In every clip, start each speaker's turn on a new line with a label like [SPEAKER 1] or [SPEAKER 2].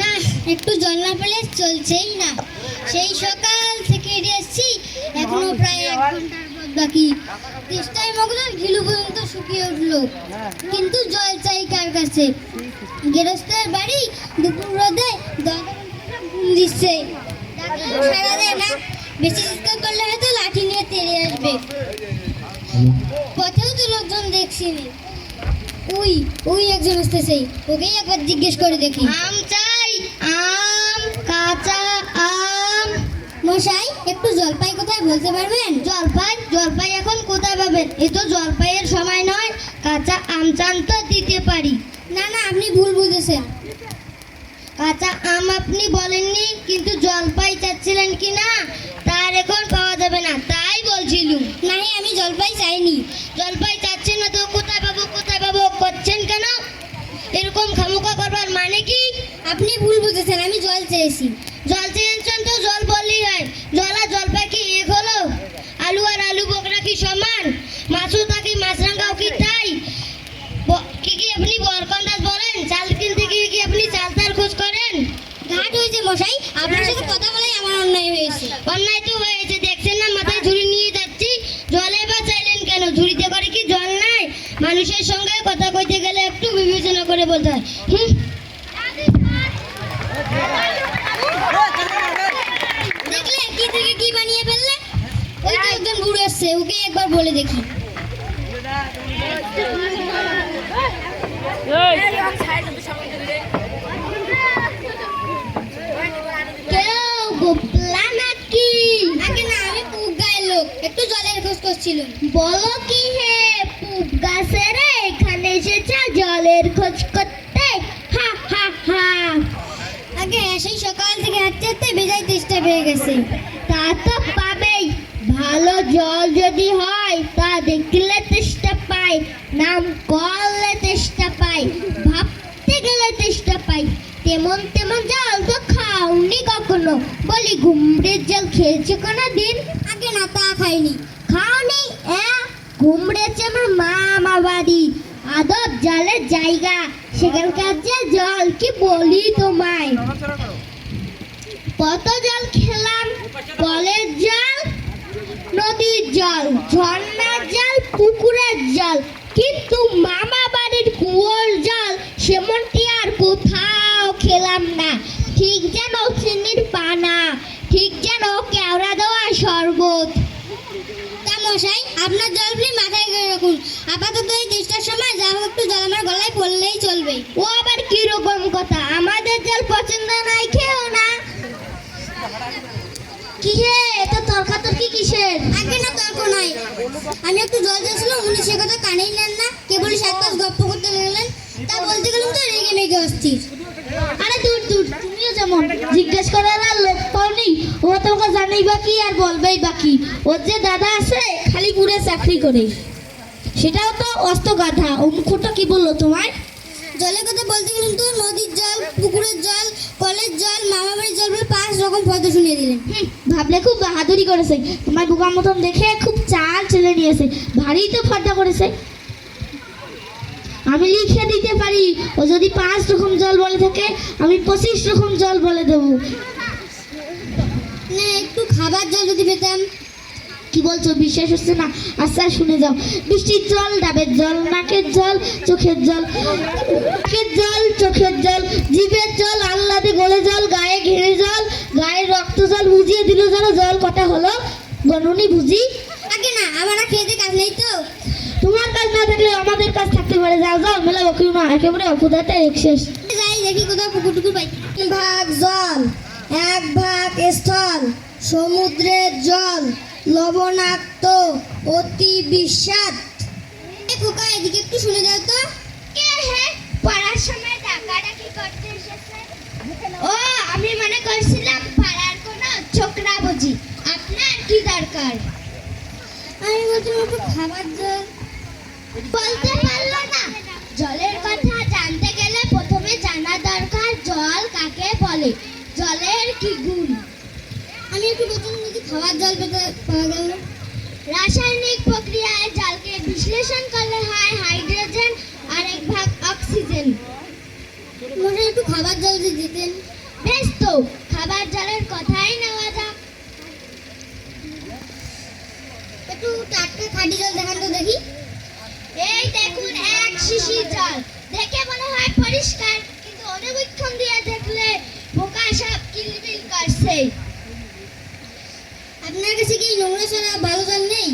[SPEAKER 1] না, একটু জল না পেলে চলছেই না। সেই সকাল থেকে হেঁটে এসেছি, এখনো প্রায় 1 ঘন্টার পথ বাকি। তেষ্টায় মগ্ন, ঘিলু পর্যন্ত শুকিয়ে উঠলো, কিন্তু জল চাই কার কাছে? গেরস্তের বাড়ি, দুপুর রোদে ঘুম দিচ্ছে, ডাকলেও সাড়া দেয় না। বেশি চিৎকার করলে হয়তো লাঠি নিয়ে তেড়ে আসবে। পথেও তো লোকজন দেখছিনি। ওই ওই একজন আসতেছে, ওকেই একবার জিজ্ঞেস করে দেখি। আম চাই, আম, কাঁচা আম। মশাই, একটু জলপাই কোথায় বলতে পারবেন? জলপাই? জলপাই এখন কোথায় পাবেন? এ তো জলপাইয়ের সময় নয়। কাঁচা আম চান তো দিতে পারি। না না, আপনি ভুল বুঝেছেন। কাঁচা আম আপনি বলেননি, কিন্তু জলপাই চাচ্ছিলেন কি না তার এখন পাওয়া যাবে না, তাই বলছিলুম। নাই, আমি জলপাই চাইনি। জলপাই চাচ্ছেন না তো কোথায় পাবো কোথায় পাবো করছেন কেন? এরকম খামোখা করবার মানে কি? আপনি ভুল বুঝেছেন, আমি জল চেয়েছি। জল চেয়েছেন তো জল বললেই হয়। জল আর জলপাই কি এক হলো? আলু আর আলু বোকরা কি সমান? মাছুতা কি মাছরাঙ্গাও কি তাই? কি আপনি বরকন্দাজ বলেন? চাল কিনতে গিয়ে কি আপনি চালতার খোঁজ করেন? ঘাট হয়েছে মশাই, আপনার সাথে কথা বলাই আমার অন্যায় হয়েছে। অন্যায় তো হয়েছে, দেখছেন না মাথায় ঝুড়ি নিয়ে যাচ্ছি। জলে বা চাইলেন কেন? ঝুড়িতে করে কি জল নাই? মানুষের সঙ্গে কথা কইতে গেলে একটু বিবেচনা করে বলতে হয়। দেখলে কি থেকে কি বানিয়ে ফেললে? ওই তো একজন বুড়ো আসছে, ওকে একবার বলে দেখি। কেউ গোপলা নাকি? আগে না, আমি পুব গায়ের লোক, একটু জলের খোঁজ করছিলাম। বলো কি হে পুব গাছের এখানে এসেছে জলের খোঁজ করতে? হা হা হা। আগে সেই সকাল থেকে হাঁটতে হাঁটতে বেজায় তেষ্টা পেয়ে গেছে। তা তো পাবেই, ভালো জল যদি হয় তা দেখলে তেষ্টা পাই, নাম করলে তেষ্টা পাই, ভাবতে গেলে তেষ্টা পাই। তেমন তেমন জল তো খাওনি কখনো। বলি, ঘুমড়ের জল খেয়েছো কোনো দিন? আগে না, তা খাইনি। খাওনি? ঘুমড়েছে আমার মামা বাড়ি, আদব জলের জায়গা, সেখানকার যে জল কি বলি তোমায়। কত জল খেলাম, কলের জল, নদীর জল, ঝর্ণার জল, পুকুরের জল, কিন্তু মামা বাড়ির কুয়োর জল সেমনটি আর কোথাও খেলাম না। ঠিক যেন চিনির পানা, ঠিক যেন কেওড়া দেওয়া শরবত। তা মশাই, আপনার জল আপনি মাথায় করে রাখুন। আপাতত এই তেষ্টার সময় যা হোক একটু জল আমার গলায় পড়লেই চলবে। ও আবার কি রকম কথা? আমাদের জল পছন্দ নাই, খেও না। কি হে, এটা তর্কাতর্কি কিসের? আগে না, তর্ক নাই। আমি একটু জল দিয়েছিলাম, উনি সে কথা কানেই নেন না, কেবল সাত গপ্প করতে লাগলেন। তা বলতে গেলাম তো রেগে মেগে অস্থির। আরে দূর দূর, তুমিও যেমন জিজ্ঞেস করার আর লোক পাওনি। ও তোমাকে জানেই বাকি আর বলবেই বাকি। ওর যে দাদা আছে খালিপুরে চাকরি করে, সেটাও তো অস্ত গাধা। ও মুখটা কি বললো তোমায়? জলের কথা বলতে গেলাম তো নদীর জল, পুকুরের জল, কলের জল, মামা বাড়ির জল বলে 5 রকম পদ শুনিয়ে দিলেন। ভাবলে খুব বাহাদুরি করেছে। তোমার বোকার মতন দেখে খুব চাল ছেলে নিয়েছে, ভারী তো ফর্দা করেছে। আমি লিখে দিতে পারি, ও যদি 5 রকম জল বলে থাকে আমি 25 রকম জল বলে দেবো। না, একটু খাবার জল যদি পেতাম। কি বলছো, বিশ্বাস হচ্ছে না? আচ্ছা শুনে যাও। বৃষ্টির জল, ডাবের জল, নাকের জল, চোখের জল, নাকের জল, চোখের জল, জিভের জল, আহ্লাদে গলে জল, গায়ে ঘেরে জল, গায়ের রক্ত জল, বুঝিয়ে দিল যেন জল কটা হলো গণনি বুঝি। আগে না, আমার খেতে কাজ নেই তো। তোমার কাজ না থাকলে আমাদের কাজ থাকতে পারে। যাও যাও, মেলা বকিও না, একেবারে অপুদাতে শেষ। যাই দেখি কোথাও পুকুর টুকুর পাই। ভাগ জল, 1 ভাগ স্থল, সমুদ্রের জল লবণাক্ত, অতি বিস্বাদ। খোকা, এদিকে একটু শুনে যাও তো। কে হে পড়ার সময় ডাকাডাকি করতে এসেছে? ও, আমি মনে করছিলাম পাড়ার কোনো ছোকরা বুঝি। আপনার কি দরকার? আমি বলছিলাম একটু খাবার জল। বলতে পারলো না? জলের কথা জানতে গেলে প্রথমে জানা দরকার জল কাকে বলে, জলের কি গুণ। আমি একটু বলছিলাম যদি খাবার জল পেতে পাওয়া গেল। রাসায়নিক প্রক্রিয়ায় জলকে বিশ্লেষণ করলে হয় হাইড্রোজেন খাবার জল দিয়ে দিতেন। বেশ তো, খাবার জলের কথাই নেওয়া যাক। একটু টাটকা খাঁটি জল দেখান তো দেখি। এই দেখুন এক শিশির জল, দেখে মনে হয় পরিষ্কার, কিন্তু অনুবীক্ষণ দিয়ে দেখলে পোকা সব কিলবিল করছে। আপনার কাছে কি নোংরা ছাড়া ভালো জল নেই?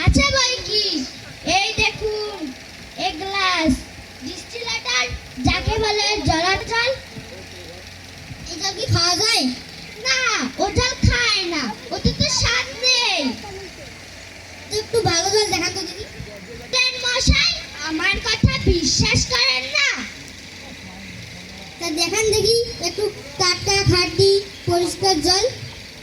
[SPEAKER 1] আচ্ছা বই কি, এই দেখুন এক গ্লাস ডিস্টিলেটর, যাকে বলে জলার জল। এই জল কি খাওয়া যায়? না, ও জল খায় না, ওতে তো স্বাদ নেই। তো একটু ভালো জল দেখান তো দেখি। দেন মশাই, আমার কথা বিশ্বাস করেন না? তা দেখান দেখি একটু টাটকা খাঁটি পরিষ্কার জল।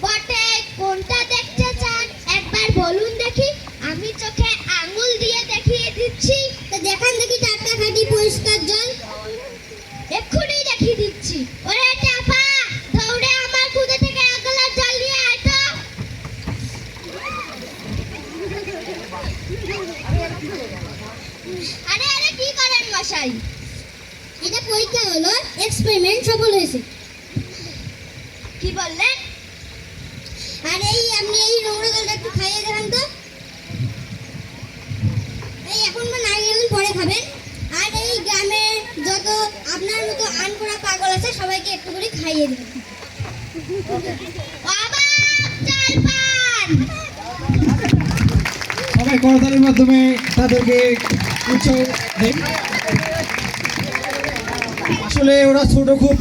[SPEAKER 1] বটে, কোনটা দেখতে চান একবার বলুন দেখি, আমি চোখে আঙুল দিয়ে দেখিয়ে দিচ্ছি। তা দেখান দেখি টাটকা খাঁটি পরিষ্কার জল। এক্ষুনি দেখিয়ে দিচ্ছি। ওরে চাপা, দৌড়ে আমার কুদে থেকে এক গ্লাস জল নিয়ে আয় তো। আরে আরে কি করেন মশাই? এটা পরীক্ষা হলো, এক্সপেরিমেন্ট সফল হয়েছে। কি বললেন? আরে এই আপনি এই নোংরা জলটা একটু খাইয়ে দেখান তো। এই এখন বা নাই গেলেন পরে খাবেন। আর এই গ্রামে যত আপনার মতো আনকোড়া পাগল আছে সবাইকে একটু করে খাইয়ে দেবেন। বাবা চাল পান।
[SPEAKER 2] সবাই করতালির মাধ্যমে তাদেরকে উৎসাহ দেয়। আসলে ওরা ছোট খুব